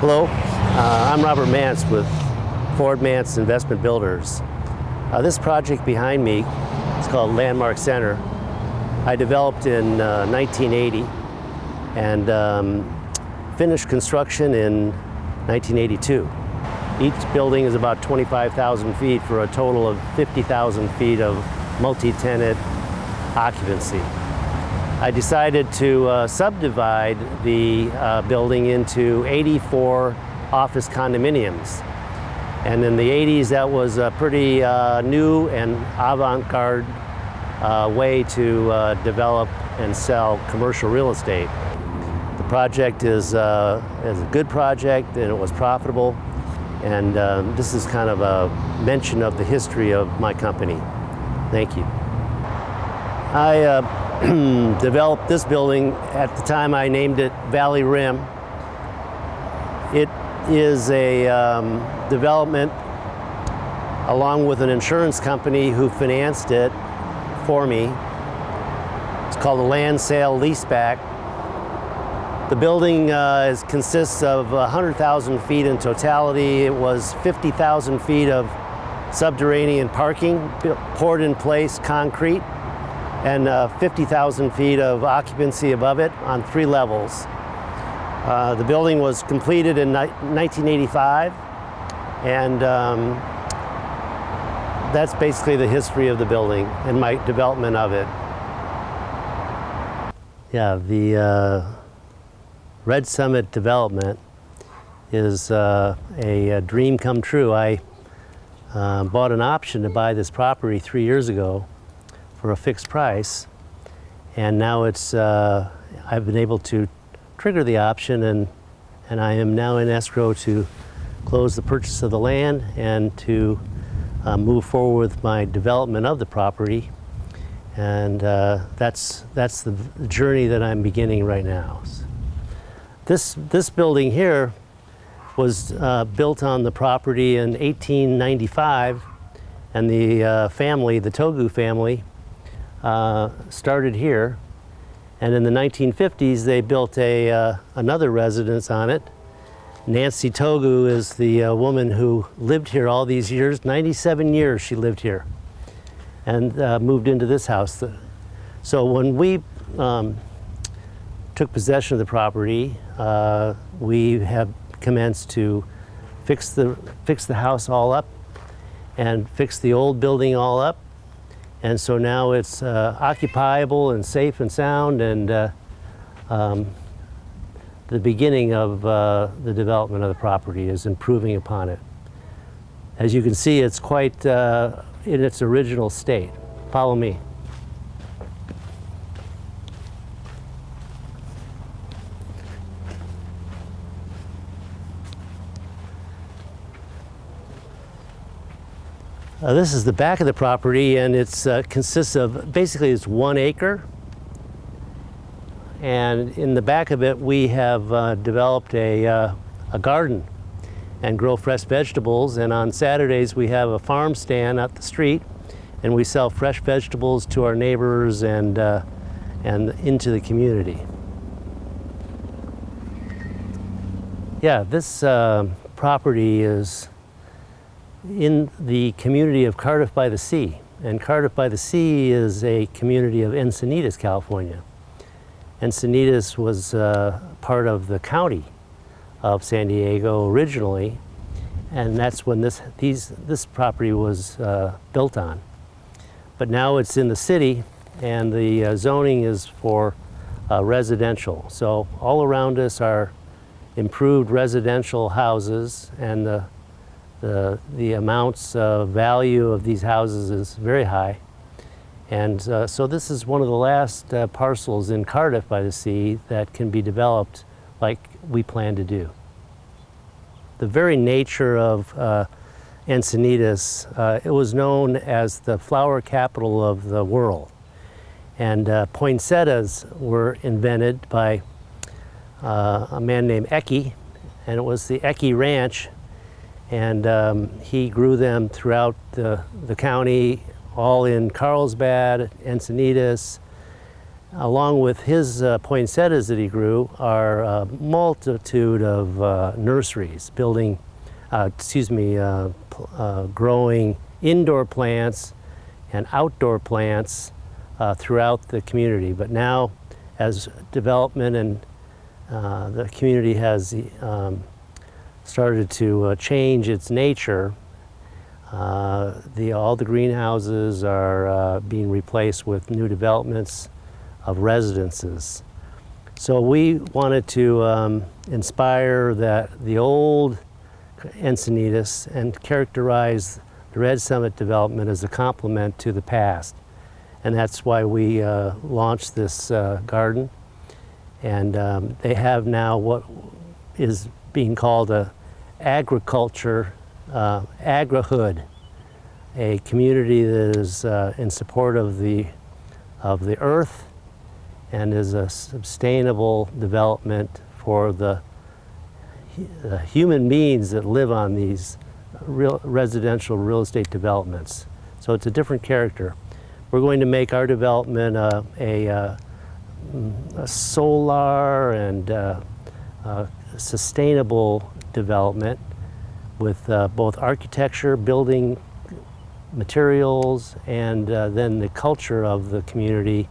Hello, I'm Robert Mance with Ford Mance Investment Builders. This project behind me is called Landmark Center. I developed in 1980 and finished construction in 1982. Each building is about 25,000 feet for a total of 50,000 feet of multi-tenant occupancy. I decided to subdivide the building into 84 office condominiums. And in the 80s, that was a pretty new and avant-garde way to develop and sell commercial real estate. The project is a good project, and it was profitable. And this is kind of a mention of the history of my company. Thank you. I developed this building. At the time I named it Valley Rim. It is a development along with an insurance company who financed it for me. It's called a land sale leaseback. The building consists of 100,000 feet in totality. It was 50,000 feet of subterranean parking, poured in place concrete, and 50,000 feet of occupancy above it on 3 levels. The building was completed in 1985, and that's basically the history of the building and my development of it. Yeah, the Red Summit development is a dream come true. I bought an option to buy this property 3 years ago for a fixed price, and now I've been able to trigger the option, and I am now in escrow to close the purchase of the land and to move forward with my development of the property, and that's the journey that I'm beginning right now. This building here was built on the property in 1895, and the Togu family, started here, and in the 1950s they built another residence on it. Nancy Togu is the woman who lived here all these years. 97 years she lived here, and moved into this house. So when we took possession of the property, we have commenced to fix the house all up and fix the old building all up. And so now it's occupiable and safe and sound, and the beginning of the development of the property is improving upon it. As you can see, it's quite in its original state. Follow me. This is the back of the property, and it consists of, basically it's 1 acre. And in the back of it, we have developed a garden and grow fresh vegetables. And on Saturdays, we have a farm stand at the street, and we sell fresh vegetables to our neighbors and into the community. Yeah, this property is in the community of Cardiff by the Sea. And Cardiff by the Sea is a community of Encinitas, California. Encinitas was part of the county of San Diego originally, and that's when this property was built on. But now it's in the city, and the zoning is for residential. So all around us are improved residential houses, and the amounts of value of these houses is very high. And so this is one of the last parcels in Cardiff by the Sea that can be developed like we plan to do. The very nature of Encinitas, it was known as the flower capital of the world. And poinsettias were invented by a man named Ecke, and it was the Ecke Ranch. And he grew them throughout the county, all in Carlsbad, Encinitas, along with his poinsettias that he grew, are a multitude of nurseries, growing indoor plants and outdoor plants throughout the community. But now, as development and the community has started to change its nature, all the greenhouses are being replaced with new developments of residences. So we wanted to inspire the old Encinitas and characterize the Red Summit development as a complement to the past. And that's why we launched this garden. And they have now what is being called a agriculture, agri-hood, a community that is in support of the earth and is a sustainable development for the human beings that live on these residential real estate developments. So it's a different character. We're going to make our development a solar and sustainable development with both architecture, building materials, and then the culture of the community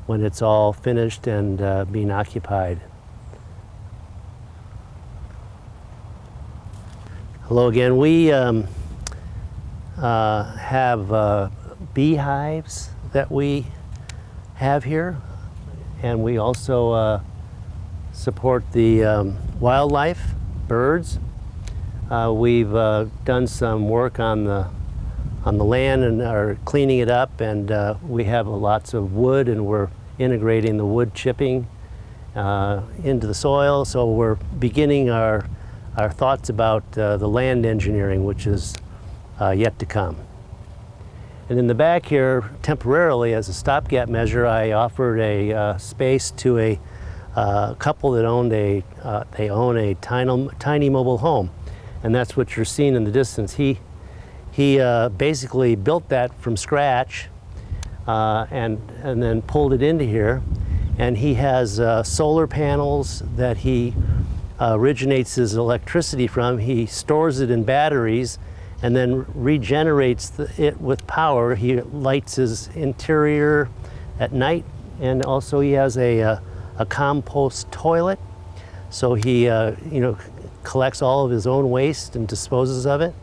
when it's all finished and being occupied. Hello again. We have beehives that we have here, and we also support the wildlife, birds. We've done some work on the land and are cleaning it up, and we have lots of wood, and we're integrating the wood chipping into the soil. So we're beginning our thoughts about the land engineering, which is yet to come. And in the back here, temporarily as a stopgap measure, I offered a space to a couple that own a tiny mobile home, and that's what you're seeing in the distance. He basically built that from scratch and then pulled it into here, and he has solar panels that he originates his electricity from. He stores it in batteries and then regenerates it with power. He lights his interior at night, and also he has a compost toilet. So he collects all of his own waste and disposes of it.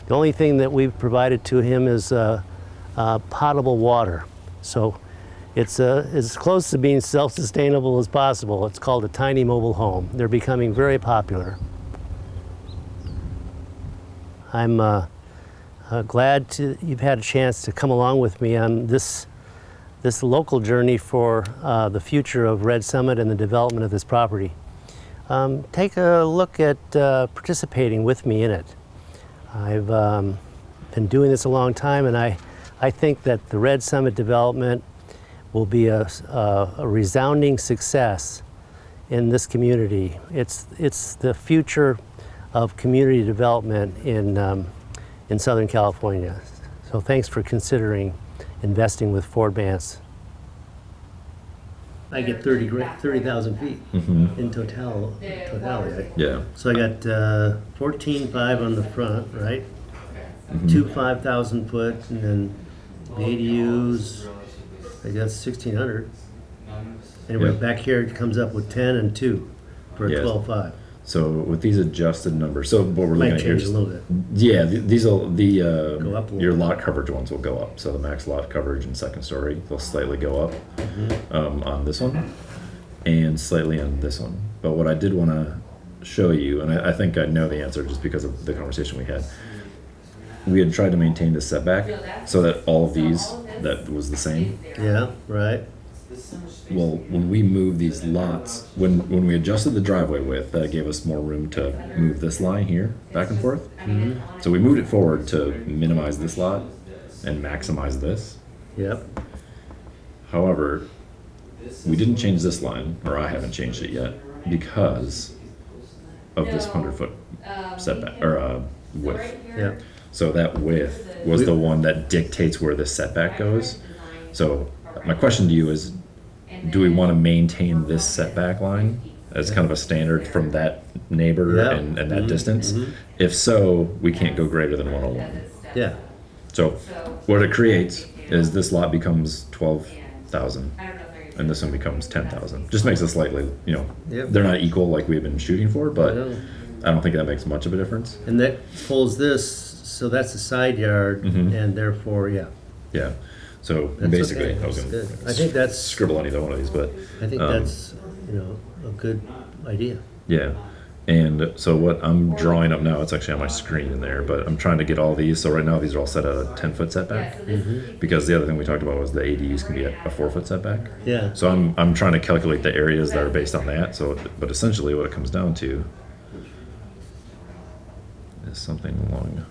The only thing that we've provided to him is potable water. So it's as close to being self-sustainable as possible. It's called a tiny mobile home. They're becoming very popular. I'm glad you've had a chance to come along with me on this local journey for the future of Red Summit and the development of this property. Take a look at participating with me in it. I've been doing this a long time, and I think that the Red Summit development will be a resounding success in this community. It's the future of community development in Southern California. So thanks for considering investing with Ford Bance. I get 30,000 feet in totality. Yeah. So I got 14.5 on the front, right? Two 5,000 foot, and then the ADUs, I guess 1,600. Anyway, Yeah. back here it comes up with 10 and 2 for a Yes. 12.5. So with these adjusted numbers, so what we're looking Might at here change a is, little bit. yeah, these will Go up a little your bit. lot coverage ones will go up. So the max lot coverage and second story, they'll slightly go up on this one, and slightly on this one. But what I did want to show you, and I think I know the answer just because of the conversation we had. We had tried to maintain the setback so that all of these that was the same. Yeah, right. Well, when we moved these lots, when we adjusted the driveway width, that gave us more room to move this line here back and forth. So we moved it forward to minimize this lot and maximize this. Yep. However, we didn't change this line, or I haven't changed it yet, because of this 100-foot setback or width. Yep. So that width was the one that dictates where the setback goes. So my question to you is, do we want to maintain this setback line as kind of a standard from that neighbor Yeah. and that distance? If so, we can't go greater than 101. Yeah, So what it creates is this lot becomes 12,000 and this one becomes 10,000. Just makes it slightly, Yep. they're not equal like we've been shooting for, but Yeah. I don't think that makes much of a difference. and that pulls this, so that's a side yard, and therefore, yeah. Yeah. So That's basically, okay. I was That's going good. to I think that's, scribble on either one of these, but I think that's, a good idea. yeah. And so what I'm drawing up now, it's actually on my screen in there, but I'm trying to get all these. So right now these are all set at a 10-foot setback, because the other thing we talked about was the ADUs can be at a 4-foot setback. Yeah, So I'm trying to calculate the areas that are based on that. So, but essentially what it comes down to is something along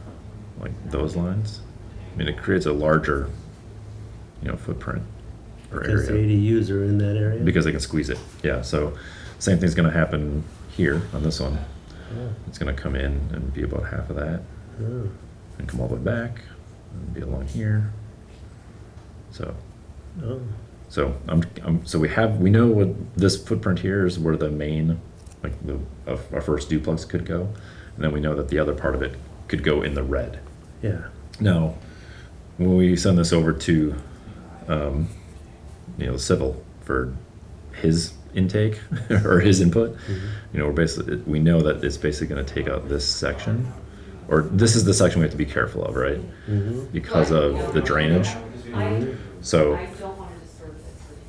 like those lines. I mean, it creates a larger, footprint or because the area ADUs are in that area. because they can squeeze it. Yeah. So same thing's going to happen here on this one. It's going to come in and be about half of that, Oh, and come all the way back and be along here. So. oh, So so we know what this footprint here is where the main, like of our first duplex could go, and then we know that the other part of it could go in the red. yeah, Now, when we send this over to, Civil for his intake or his input, we know that it's basically going to take out this section, or this is the section we have to be careful of, right? Because of the drainage. So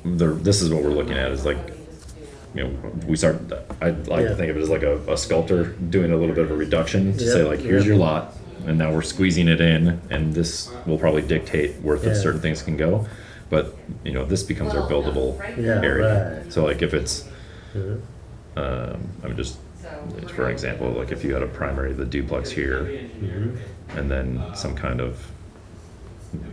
this is what we're looking at, is like, I'd like to think of it as like a sculptor doing a little bit of a reduction to say, Yep, like, here's yep. your lot, and now we're squeezing it in, and this will probably dictate where Yeah. certain things can go. But, this becomes our buildable Yeah, area. right. So like if it's, Mhm. I mean, just for example, like if you had a primary, the duplex here, and then some kind of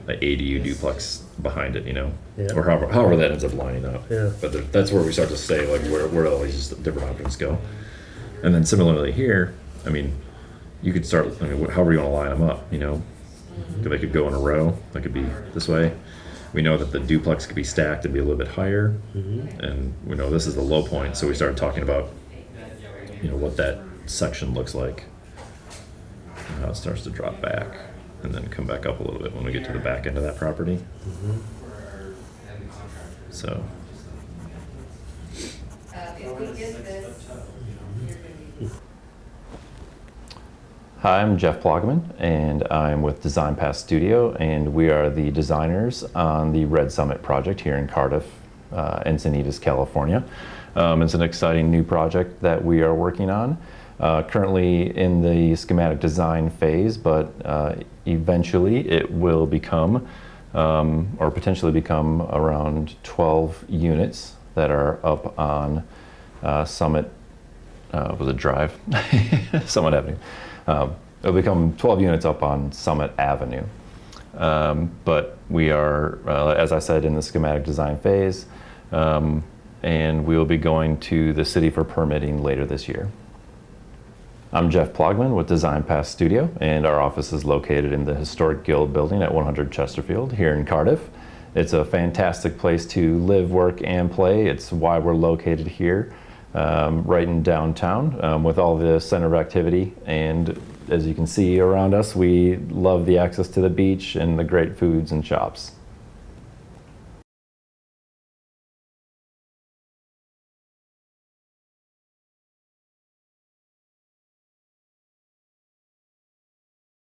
a ADU duplex behind it, Yeah. or however that ends up lining up. Yeah. But that's where we start to say, like, where all these different options go. And then similarly here, I mean, you could start, however you want to line them up, They could go in a row, they could be this way. We know that the duplex could be stacked and be a little bit higher, and we know this is the low point, so we started talking about, what that section looks like, and how it starts to drop back, and then come back up a little bit when we get to the back end of that property. So, If we get this, Hi, I'm Jeff Plogman, and I'm with Design Path Studio, and we are the designers on the Red Summit project here in Cardiff, Encinitas, California. It's an exciting new project that we are working on. Currently in the schematic design phase, but eventually it will become, or potentially become, around 12 units that are up on Summit, was it Drive? Summit Avenue. It'll become 12 units up on Summit Avenue. But we are, as I said, in the schematic design phase, and we will be going to the city for permitting later this year. I'm Jeff Plogman with Design Path Studio, and our office is located in the Historic Guild building at 100 Chesterfield here in Cardiff. It's a fantastic place to live, work, and play. It's why we're located here. Right in downtown with all the center of activity, and as you can see around us, we love the access to the beach and the great foods and shops.